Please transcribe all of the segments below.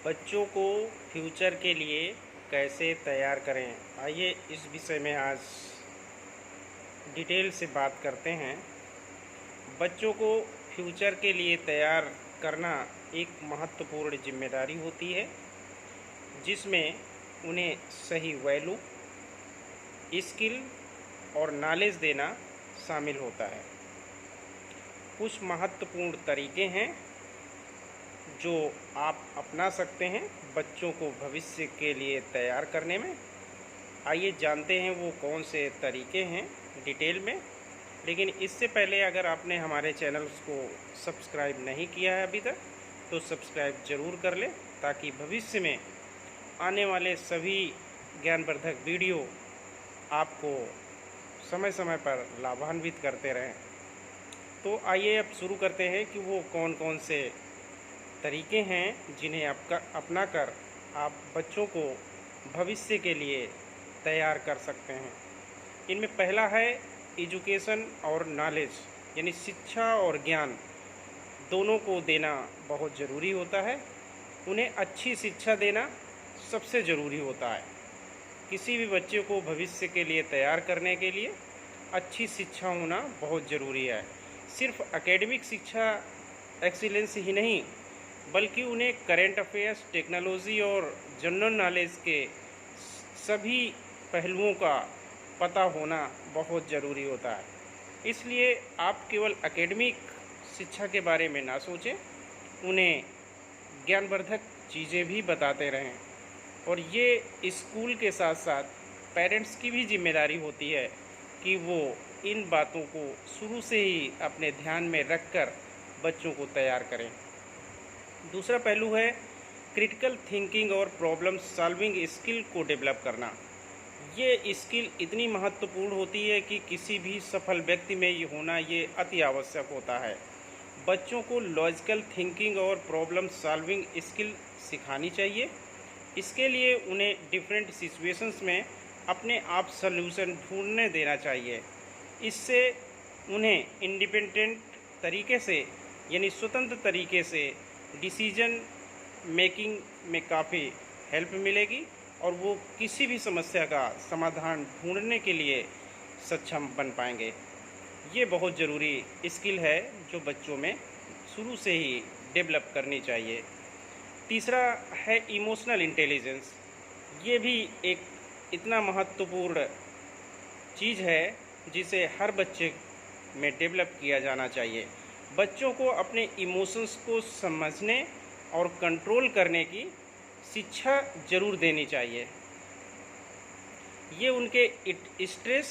बच्चों को फ्यूचर के लिए कैसे तैयार करें, आइए इस विषय में आज डिटेल से बात करते हैं। बच्चों को फ्यूचर के लिए तैयार करना एक महत्वपूर्ण जिम्मेदारी होती है, जिसमें उन्हें सही वैल्यू, स्किल और नॉलेज देना शामिल होता है। कुछ महत्वपूर्ण तरीके हैं जो आप अपना सकते हैं बच्चों को भविष्य के लिए तैयार करने में। आइए जानते हैं वो कौन से तरीके हैं डिटेल में। लेकिन इससे पहले अगर आपने हमारे चैनल्स को सब्सक्राइब नहीं किया है अभी तक, तो सब्सक्राइब ज़रूर कर लें, ताकि भविष्य में आने वाले सभी ज्ञानवर्धक वीडियो आपको समय समय पर लाभान्वित करते रहें। तो आइए अब शुरू करते हैं कि वो कौन कौन से तरीके हैं जिन्हें अपना कर आप बच्चों को भविष्य के लिए तैयार कर सकते हैं। इनमें पहला है एजुकेशन और नॉलेज, यानी शिक्षा और ज्ञान दोनों को देना बहुत ज़रूरी होता है। उन्हें अच्छी शिक्षा देना सबसे ज़रूरी होता है। किसी भी बच्चे को भविष्य के लिए तैयार करने के लिए अच्छी शिक्षा होना बहुत ज़रूरी है। सिर्फ एकेडमिक शिक्षा एक्सीलेंस ही नहीं, बल्कि उन्हें करेंट अफेयर्स, टेक्नोलॉजी और जनरल नॉलेज के सभी पहलुओं का पता होना बहुत ज़रूरी होता है। इसलिए आप केवल एकेडमिक शिक्षा के बारे में ना सोचें, उन्हें ज्ञानवर्धक चीज़ें भी बताते रहें। और ये स्कूल के साथ साथ पेरेंट्स की भी जिम्मेदारी होती है कि वो इन बातों को शुरू से ही अपने ध्यान में रखकर बच्चों को तैयार करें। दूसरा पहलू है क्रिटिकल थिंकिंग और प्रॉब्लम सॉल्विंग स्किल को डेवलप करना। ये स्किल इतनी महत्वपूर्ण होती है कि किसी भी सफल व्यक्ति में ये होना ये अति आवश्यक होता है। बच्चों को लॉजिकल थिंकिंग और प्रॉब्लम सॉल्विंग स्किल सिखानी चाहिए। इसके लिए उन्हें डिफरेंट सिचुएशंस में अपने आप सल्यूशन ढूंढने देना चाहिए। इससे उन्हें इंडिपेंडेंट तरीके से, यानी स्वतंत्र तरीके से डिसीजन मेकिंग में काफ़ी हेल्प मिलेगी और वो किसी भी समस्या का समाधान ढूंढने के लिए सक्षम बन पाएंगे। ये बहुत ज़रूरी स्किल है जो बच्चों में शुरू से ही डेवलप करनी चाहिए। तीसरा है इमोशनल इंटेलिजेंस। ये भी एक इतना महत्वपूर्ण चीज़ है जिसे हर बच्चे में डेवलप किया जाना चाहिए। बच्चों को अपने इमोशंस को समझने और कंट्रोल करने की शिक्षा ज़रूर देनी चाहिए। ये उनके स्ट्रेस,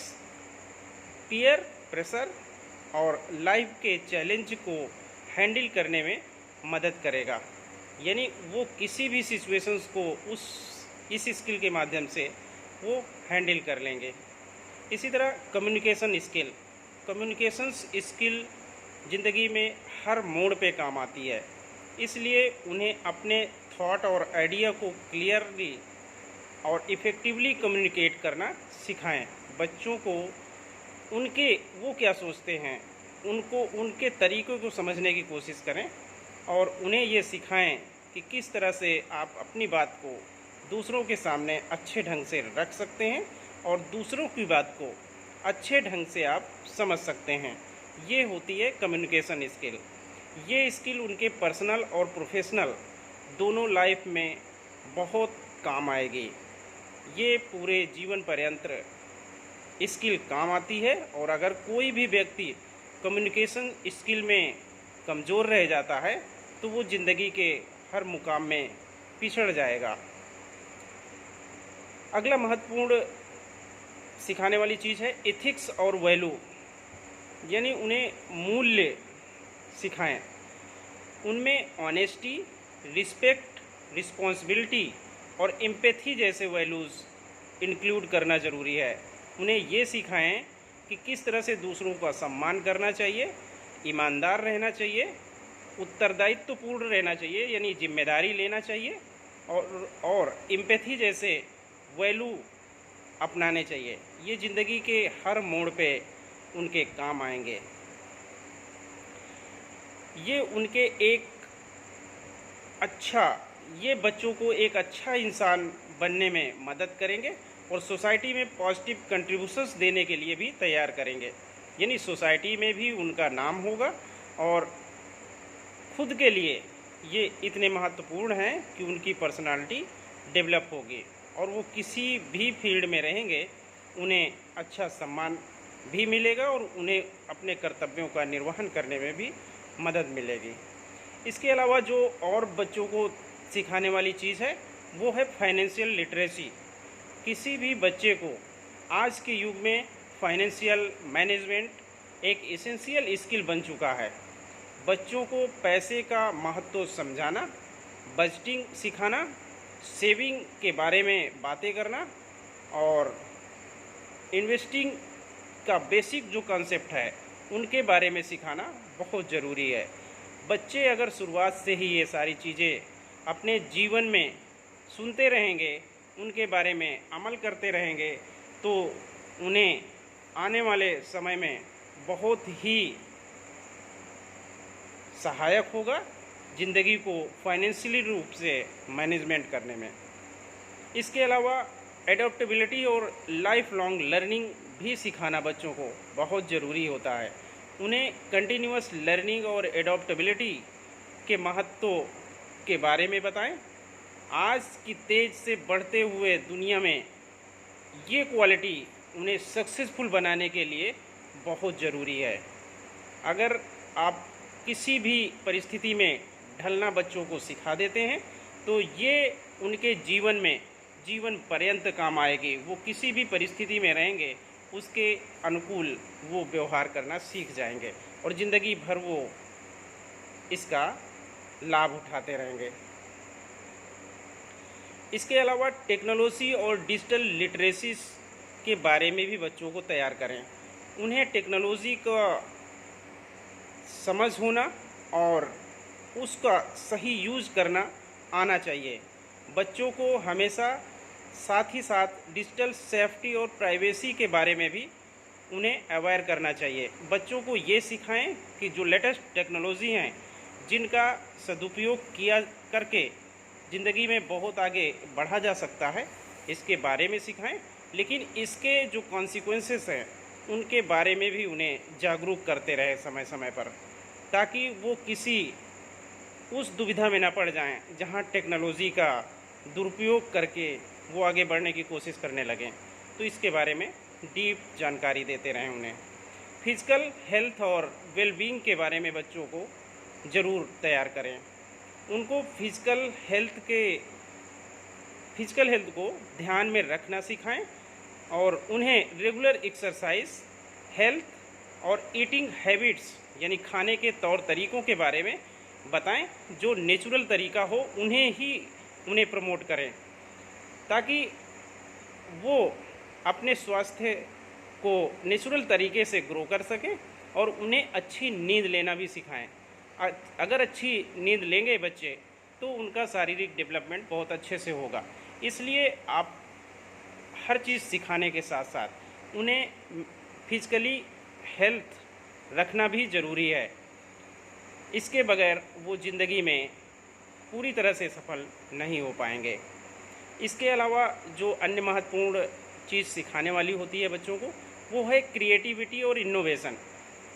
पीयर प्रेशर और लाइफ के चैलेंज को हैंडल करने में मदद करेगा। यानी वो किसी भी सिचुएशंस को इस स्किल के माध्यम से वो हैंडल कर लेंगे। इसी तरह कम्युनिकेशन स्किल ज़िंदगी में हर मोड़ पे काम आती है। इसलिए उन्हें अपने थॉट और आइडिया को क्लियरली और इफ़ेक्टिवली कम्युनिकेट करना सिखाएं। बच्चों को वो क्या सोचते हैं, उनके तरीक़ों को समझने की कोशिश करें और उन्हें ये सिखाएं कि किस तरह से आप अपनी बात को दूसरों के सामने अच्छे ढंग से रख सकते हैं और दूसरों की बात को अच्छे ढंग से आप समझ सकते हैं। ये होती है कम्युनिकेशन स्किल। ये स्किल उनके पर्सनल और प्रोफेशनल दोनों लाइफ में बहुत काम आएगी। ये पूरे जीवन पर्यंत स्किल काम आती है। और अगर कोई भी व्यक्ति कम्युनिकेशन स्किल में कमज़ोर रह जाता है तो वो ज़िंदगी के हर मुकाम में पिछड़ जाएगा। अगला महत्वपूर्ण सिखाने वाली चीज़ है एथिक्स और वैल्यू, यानी उन्हें मूल्य सिखाएं। उनमें ऑनेस्टी, रिस्पेक्ट, रिस्पॉन्सिबिलिटी और एम्पैथी जैसे वैल्यूज़ इंक्लूड करना ज़रूरी है। उन्हें ये सिखाएं कि किस तरह से दूसरों का सम्मान करना चाहिए, ईमानदार रहना चाहिए, उत्तरदायित्वपूर्ण रहना चाहिए, यानी जिम्मेदारी लेना चाहिए और एम्पैथी जैसे वैल्यू अपनाने चाहिए। ये ज़िंदगी के हर मोड़ पे उनके काम आएंगे। ये उनके एक अच्छा ये बच्चों को एक अच्छा इंसान बनने में मदद करेंगे और सोसाइटी में पॉजिटिव कंट्रीब्यूशंस देने के लिए भी तैयार करेंगे। यानी सोसाइटी में भी उनका नाम होगा और खुद के लिए ये इतने महत्वपूर्ण हैं कि उनकी पर्सनालिटी डेवलप होगी और वो किसी भी फील्ड में रहेंगे उन्हें अच्छा सम्मान भी मिलेगा और उन्हें अपने कर्तव्यों का निर्वहन करने में भी मदद मिलेगी। इसके अलावा जो और बच्चों को सिखाने वाली चीज़ है वो है फाइनेंशियल लिटरेसी। किसी भी बच्चे को आज के युग में फाइनेंशियल मैनेजमेंट एक एसेंशियल स्किल बन चुका है। बच्चों को पैसे का महत्व समझाना, बजटिंग सिखाना, सेविंग के बारे में बातें करना और इन्वेस्टिंग का बेसिक जो कॉन्सेप्ट है उनके बारे में सिखाना बहुत ज़रूरी है। बच्चे अगर शुरुआत से ही ये सारी चीज़ें अपने जीवन में सुनते रहेंगे, उनके बारे में अमल करते रहेंगे, तो उन्हें आने वाले समय में बहुत ही सहायक होगा ज़िंदगी को फाइनेंशियली रूप से मैनेजमेंट करने में। इसके अलावा एडॉप्टेबिलिटी और लाइफ लॉन्ग लर्निंग भी सिखाना बच्चों को बहुत ज़रूरी होता है। उन्हें कंटिन्यूअस लर्निंग और एडॉप्टेबिलिटी के महत्व के बारे में बताएं। आज की तेज़ से बढ़ते हुए दुनिया में ये क्वालिटी उन्हें सक्सेसफुल बनाने के लिए बहुत ज़रूरी है। अगर आप किसी भी परिस्थिति में ढलना बच्चों को सिखा देते हैं तो ये उनके जीवन में जीवन पर्यंत काम आएगी। वो किसी भी परिस्थिति में रहेंगे उसके अनुकूल वो व्यवहार करना सीख जाएंगे और ज़िंदगी भर वो इसका लाभ उठाते रहेंगे। इसके अलावा टेक्नोलॉजी और डिजिटल लिटरेसी के बारे में भी बच्चों को तैयार करें। उन्हें टेक्नोलॉजी का समझ होना और उसका सही यूज़ करना आना चाहिए। बच्चों को हमेशा साथ ही साथ डिजिटल सेफ्टी और प्राइवेसी के बारे में भी उन्हें अवेयर करना चाहिए। बच्चों को ये सिखाएं कि जो लेटेस्ट टेक्नोलॉजी हैं जिनका सदुपयोग किया करके ज़िंदगी में बहुत आगे बढ़ा जा सकता है, इसके बारे में सिखाएं। लेकिन इसके जो कॉन्सिक्वेंसेस हैं उनके बारे में भी उन्हें जागरूक करते रहे समय समय पर, ताकि वो किसी उस दुविधा में ना पड़ जाएं जहां टेक्नोलॉजी का दुरुपयोग करके वो आगे बढ़ने की कोशिश करने लगें। तो इसके बारे में डीप जानकारी देते रहें उन्हें। फिज़िकल हेल्थ और वेलबींग के बारे में बच्चों को ज़रूर तैयार करें। उनको फिज़िकल हेल्थ को ध्यान में रखना सिखाएं और उन्हें रेगुलर एक्सरसाइज, हेल्थ और ईटिंग हैबिट्स यानी खाने के तौर तरीक़ों के बारे में बताएं। जो नेचुरल तरीका हो उन्हें प्रमोट करें, ताकि वो अपने स्वास्थ्य को नेचुरल तरीके से ग्रो कर सकें और उन्हें अच्छी नींद लेना भी सिखाएं। अगर अच्छी नींद लेंगे बच्चे तो उनका शारीरिक डेवलपमेंट बहुत अच्छे से होगा। इसलिए आप हर चीज़ सिखाने के साथ साथ उन्हें फिजिकली हेल्थ रखना भी ज़रूरी है। इसके बगैर वो ज़िंदगी में पूरी तरह से सफल नहीं हो पाएंगे। इसके अलावा जो अन्य महत्वपूर्ण चीज़ सिखाने वाली होती है बच्चों को वो है क्रिएटिविटी और इनोवेशन।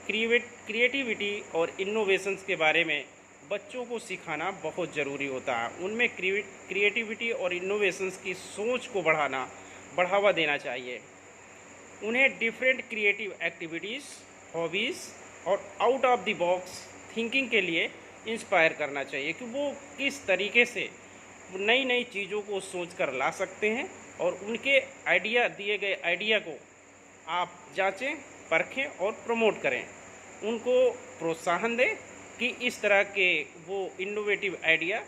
क्रिएटिविटी और इनोवेशंस के बारे में बच्चों को सिखाना बहुत ज़रूरी होता है। उनमें क्रिएटिविटी और इनोवेशंस की सोच को बढ़ावा देना चाहिए। उन्हें डिफरेंट क्रिएटिव एक्टिविटीज़, हॉबीज़ और out of the box thinking के लिए इंस्पायर करना चाहिए कि वो किस तरीके से नई नई चीज़ों को सोच कर ला सकते हैं और उनके दिए गए आइडिया को आप जांचें, परखें और प्रमोट करें। उनको प्रोत्साहन दें कि इस तरह के वो इनोवेटिव आइडिया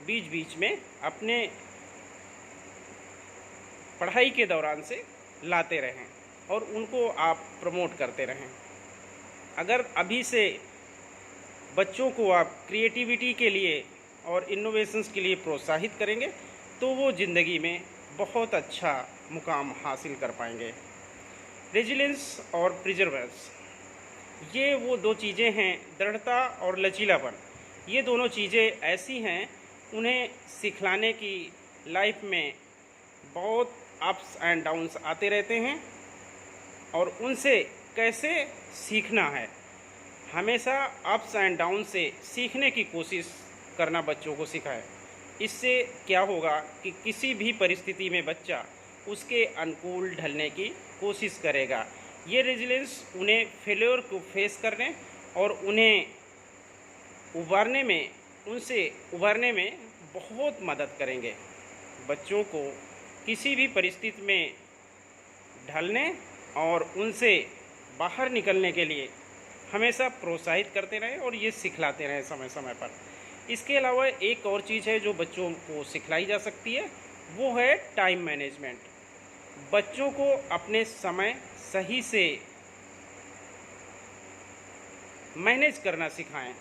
बीच बीच में अपने पढ़ाई के दौरान से लाते रहें और उनको आप प्रमोट करते रहें। अगर अभी से बच्चों को आप क्रिएटिविटी के लिए और इनोवेशंस के लिए प्रोत्साहित करेंगे तो वो ज़िंदगी में बहुत अच्छा मुकाम हासिल कर पाएंगे। रेजिलेंस और प्रिजर्वेंस, ये वो दो चीज़ें हैं, दृढ़ता और लचीलापन। ये दोनों चीज़ें ऐसी हैं उन्हें सिखलाने की लाइफ में बहुत अप्स एंड डाउन्स आते रहते हैं और उनसे कैसे सीखना है। हमेशा अप्स एंड डाउन से सीखने की कोशिश करना बच्चों को सिखाएं। इससे क्या होगा कि किसी भी परिस्थिति में बच्चा उसके अनुकूल ढलने की कोशिश करेगा। ये रेजिलियंस उन्हें फेल्योर को फेस करने और उन्हें उनसे उभरने में बहुत मदद करेंगे। बच्चों को किसी भी परिस्थिति में ढलने और उनसे बाहर निकलने के लिए हमेशा प्रोत्साहित करते रहें और ये सिखलाते रहें समय समय पर। इसके अलावा एक और चीज़ है जो बच्चों को सिखलाई जा सकती है, वो है टाइम मैनेजमेंट। बच्चों को अपने समय सही से मैनेज करना सिखाएं।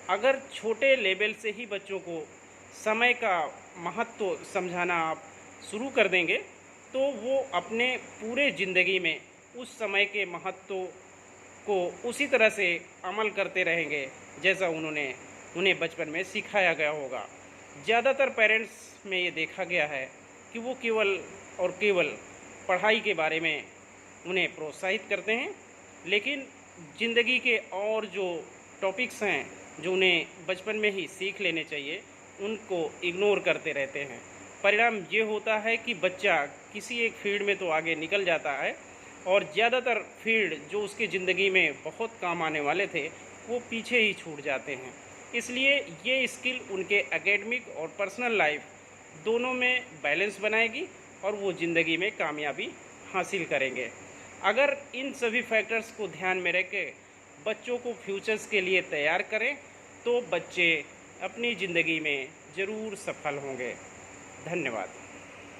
अगर छोटे लेवल से ही बच्चों को समय का महत्व समझाना आप शुरू कर देंगे तो वो अपने पूरे ज़िंदगी में उस समय के महत्व को उसी तरह से अमल करते रहेंगे जैसा उन्हें बचपन में सिखाया गया होगा। ज़्यादातर पेरेंट्स में ये देखा गया है कि वो केवल पढ़ाई के बारे में उन्हें प्रोत्साहित करते हैं, लेकिन ज़िंदगी के और जो टॉपिक्स हैं जो उन्हें बचपन में ही सीख लेने चाहिए उनको इग्नोर करते रहते हैं। परिणाम ये होता है कि बच्चा किसी एक फील्ड में तो आगे निकल जाता है और ज़्यादातर फील्ड जो उसकी ज़िंदगी में बहुत काम आने वाले थे वो पीछे ही छूट जाते हैं। इसलिए ये स्किल उनके एकेडमिक और पर्सनल लाइफ दोनों में बैलेंस बनाएगी और वो ज़िंदगी में कामयाबी हासिल करेंगे। अगर इन सभी फैक्टर्स को ध्यान में रख के बच्चों को फ्यूचर्स के लिए तैयार करें तो बच्चे अपनी ज़िंदगी में ज़रूर सफल होंगे। धन्यवाद।